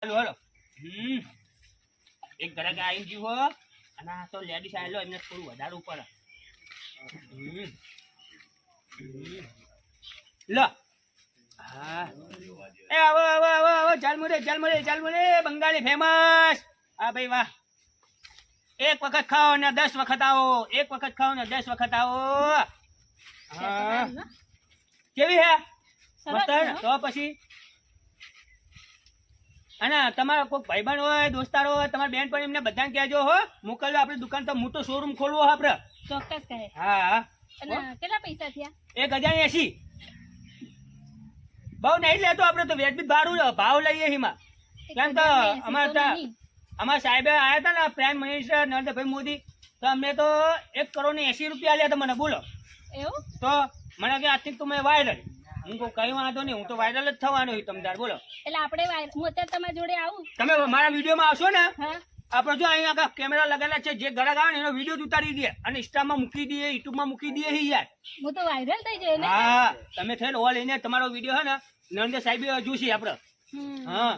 હાલો હાલો એક ઘરે આવી જીવો અને આ તો લેડીસ આવેલો એમને થોડું વધારવું પડે લો હા એ આવો આવો આવો આવો ચાલ મળે બંગાળી ફેમસ હા ભાઈ વાહ એક વખત ખાઓ ને 10 વખત આવો એક વખત ખાઓ ને 10 વખત આવો હા કેવી હે મસ્ત હે ને તો પછી અને તમારો કોઈ ભાઈબંધ હોય દોસ્તારો હોય તમારા બેન પણ એમને બધાને કહેજો હો મોકલજો આપણી દુકાન તો મોટો શોરૂમ ખોલવો આપણે ચોક્કસ કહે હા અને કેટલા પૈસા થયા 1080 બહુ નહીં લેતો આપણે તો વેચબી ભાડું ભાવ લઈએ એમાં કેમ તો અમારા સાહેબે આયા હતા ને પ્રાઇમ મિનિસ્ટર નરેન્દ્રભાઈ મોદી તો અમને તો 1 કરોડ ને 80 રૂપિયા આલ્યા હતા મને બોલો એવું તો મને કે આજથી તો મેં વાયરલ હું કઈ વાંધો નહીં હું તો વાયરલ જ થવાનો છું તમદાર બોલો એટલે આપણે હું અત્યારે તમારી જોડે આવું તમે મારા વિડીયોમાં આવશો ને હા આપણે જો અહીંયા કેમેરા લગાવેલા છે જે ઘરાક આવે ને એનો વિડીયો ઉતારી દે અને ઇન્સ્ટામાં મૂકી દઈએ યુટ્યુબમાં મૂકી દઈએ યાર હું તો વાયરલ થઈ જાય ને હા તમે થઈને ઓલ એને તમારો વિડીયો હે ને નરેન્દ્ર સાહેબ જોશી આપણે હા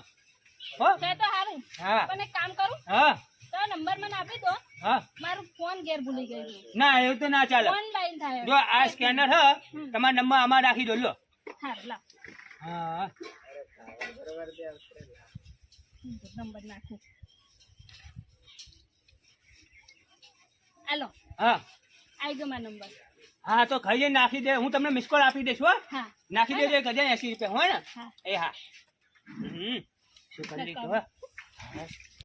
હો તો સારું હા પણ એક કામ કરું હા તો નંબર મને આપી દો હા મારું ફોન ઘેર ભૂલી ગયું ના એવું તો ના ચાલે ઓનલાઈન થાય જો આ સ્કેનર હે તમારો નંબર આમાં રાખી દો લો હા લાવ હા નંબર નાખું હાલો હા આવી ગયો મારો નંબર હા તો ખાઈ નાખી દે હું તમને મિસ કોલ આપી દઈશ હો હા નાખી દેજો 1080 રૂપિયા હોય ને હા એ હા શું કરી દીધું હો